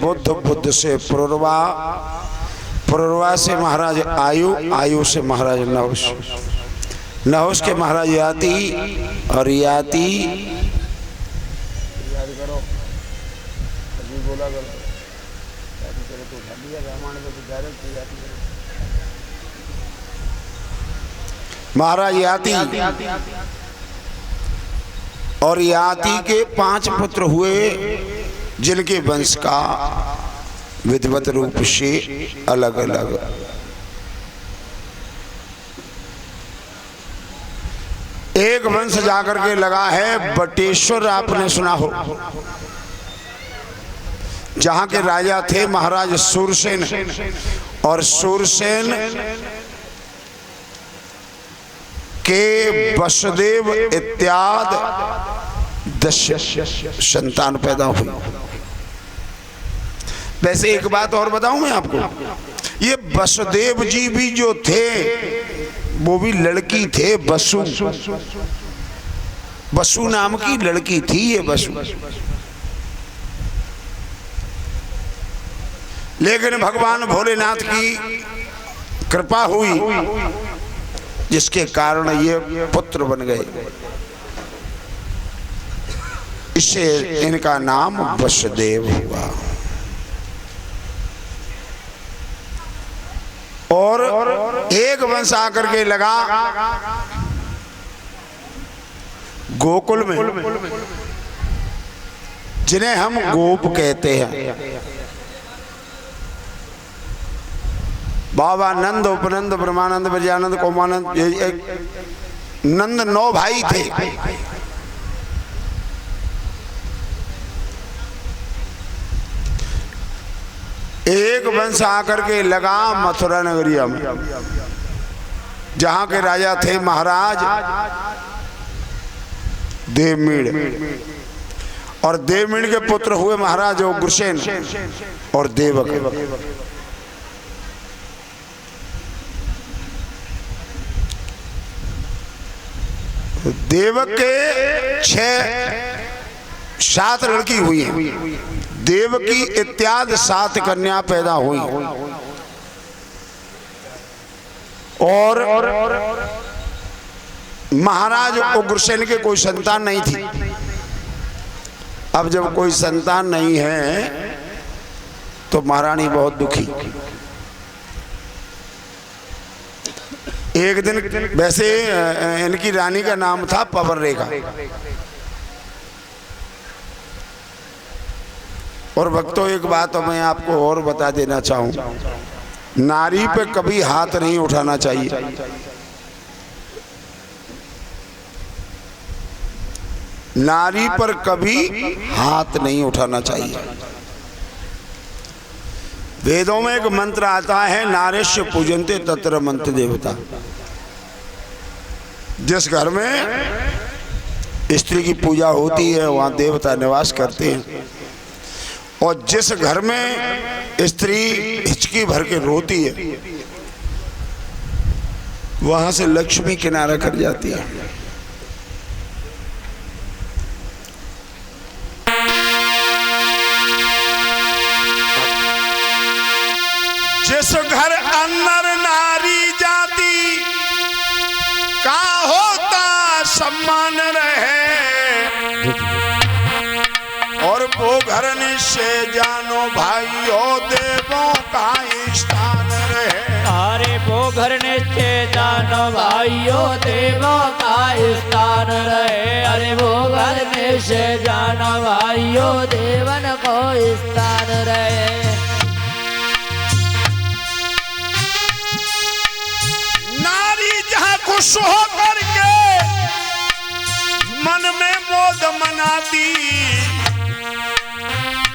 बुद्ध, बुद्ध से पुरुरवा, पुरुरवा से महाराज आयु, आयु से महाराज नहुष, नहुष के महाराज याति, और याति महाराज याति, और याति के 5 पुत्र हुए जिनके वंश का विधिवत रूप से अलग अलग। एक वंश जाकर के लगा है बटेश्वर, आपने सुना हो, जहां के राजा थे महाराज सूरसेन, और सूरसेन के वसुदेव इत्यादि 10 संतान पैदा हुई। वैसे एक बात और बताऊं मैं आपको, ये वसुदेव जी भी जो थे वो भी लड़की थे, वसु, वसु नाम की लड़की थी ये वसु। लेकिन भगवान भोलेनाथ की कृपा हुई जिसके कारण ये पुत्र बन गए, इससे इनका नाम वसुदेव हुआ। और एक वंश आकर के लगा गोकुल में, जिन्हें हम गोप कहते हैं। बाबा नंद, उपनंद, ब्रह्मानंद, ब्रजानंद, कोमानंद, नंद 9 भाई थे। एक वंश आकर के लगा मथुरा नगरिया में, जहां के राजा थे महाराज देवमीड़, और देवमीड़ के पुत्र हुए महाराज उग्रसेन और देवक। देवक के 7 लड़की हुई हैं, देवकी इत्यादि 7 कन्या पैदा हुई, और महाराज उग्रसेन के कोई संतान नहीं थी। अब जब कोई संतान नहीं है तो महारानी बहुत दुखी। एक दिन, वैसे इनकी रानी का नाम था पवन रेखा, और भक्तों एक बात मैं आपको और बता देना चाहूं, नारी पे कभी हाथ नहीं उठाना चाहिए। नारी पर कभी हाथ नहीं उठाना चाहिए। वेदों में एक मंत्र आता है, नारेश्य पूजन्ते तत्र मंत्र देवता। जिस घर में स्त्री की पूजा होती है वहां देवता निवास करते हैं, और जिस घर में स्त्री हिचकी भर के रोती है वहां से लक्ष्मी किनारा कर जाती है। जिस घर अंदर नारी जाति का होता सम्मान रहे, और वो घर निश्चय जानो भाइयों देवों का स्थान रहे। अरे वो घर निश्चय जानो भाइयों देवों का स्थान रहे। अरे वो घर निश्चय जानो भाइयों देवन को स्थान रहे। नारी जहाँ खुश हो करके मन में मोद मनाती,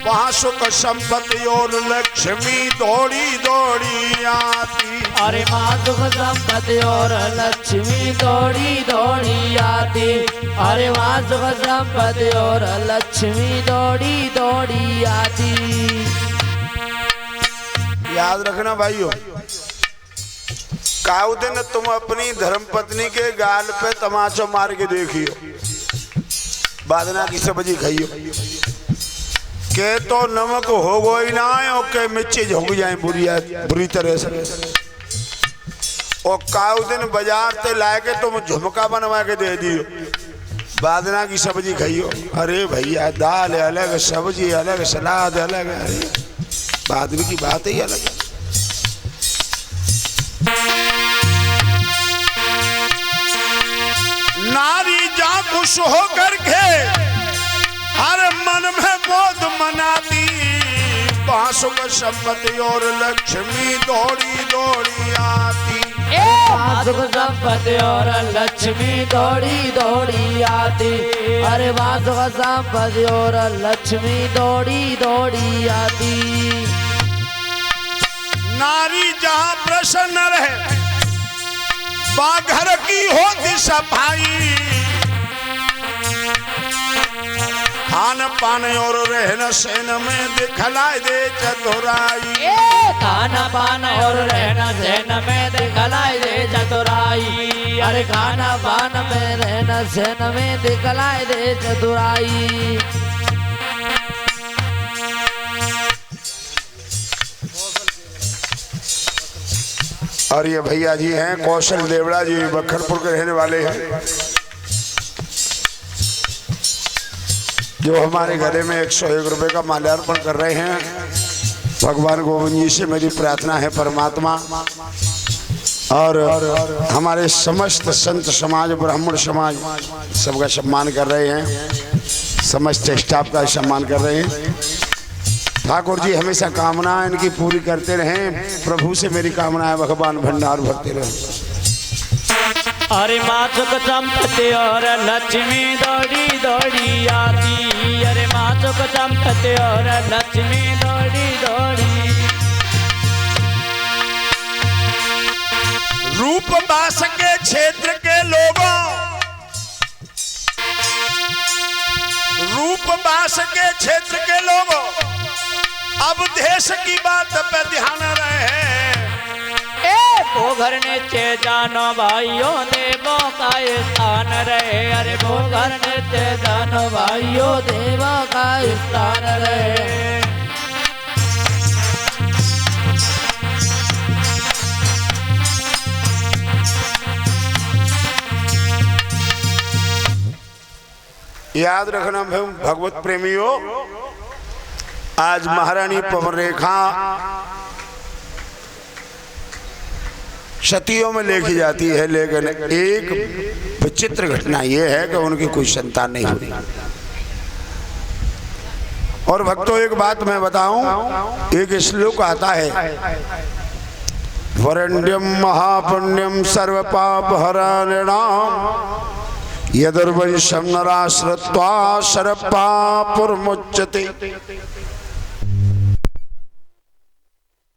वहाँ सुख संपत्ति और लक्ष्मी दौड़ी दौड़ी आती। अरे माँ सुख संपत्ति और लक्ष्मी दौड़ी दौड़ी आती। अरे माँ सुख संपत्ति और लक्ष्मी दौड़ी दौड़ी आती। याद रखना भाइयों, काउ दिन तुम अपनी धर्मपत्नी के गाल पे तमाचा मार के देखियो, बादना की सब्जी खाइयो। के तो नमक हो गो ही ना है और के मिर्ची झुक जाए बुरी तरह से। और काउ दिन बाजार से लाके तुम झुमका बनवा के दे दियो, बादना की सब्जी खाइयो। अरे भैया दाल अलग, सब्जी अलग, सलाद अलग, अरे बादमी की बात ही अलग। नारी जा खुश होकर के हर मन में मौत मनाती, सुख संपत्ति और लक्ष्मी दौड़ी दौड़ी आती। सुख संपत्ति और लक्ष्मी दौड़ी दौड़ी आती। अरे सुख संपत्ति और लक्ष्मी दौड़ी दौड़ी आती। नारी जहाँ प्रसन्न रहे वहाँ घर की होती सफाई, खान पान और रहन सहन में दिखलाई दे चतुराई। खाना पान और रहना सहन में दिखलाई दे चतुराई। अरे खाना पान में रहना सहन में दिखलाई दे चतुराई। और ये भैया जी हैं कौशल देवड़ा जी, बखरपुर के रहने वाले हैं, जो हमारे गले में 101 रुपए का माल्यार्पण कर रहे हैं। भगवान गोविंद जी से मेरी प्रार्थना है परमात्मा, और हमारे समस्त संत समाज, ब्राह्मण समाज सबका सम्मान कर रहे हैं, समस्त स्टाफ का सम्मान कर रहे हैं। ठाकुर जी हमेशा कामना इनकी पूरी करते रहें। प्रभु से मेरी कामना है भगवान भंडार भरते रहे। अरे सुख संपत्ति और लक्ष्मी दौड़ी दौड़ी आती। अरे सुख संपत्ति और लक्ष्मी दौड़ी दौड़ी। रूप बास के क्षेत्र के लोगों, रूप बास के क्षेत्र के लोगों, अब देश की बात पे ध्यान रहे। वो घर नीचे जानो भाइयों देवों का स्थान रहे। अरे वो घर नीचे जानो भाइयों देवों का स्थान रहे। याद रखना भगवत प्रेमियों, आज महारानी पवन रेखा सतियों में लिखी जाती है, लेकिन एक विचित्र घटना यह है कि उनकी कोई संतान नहीं हुई। और भक्तों एक बात मैं बताऊं, एक श्लोक आता है, वरेण्यम महापुण्यम सर्व पाप हरणिणाम यदुर्वंशम नराश्रित्वा सर्व पापमुच्यते।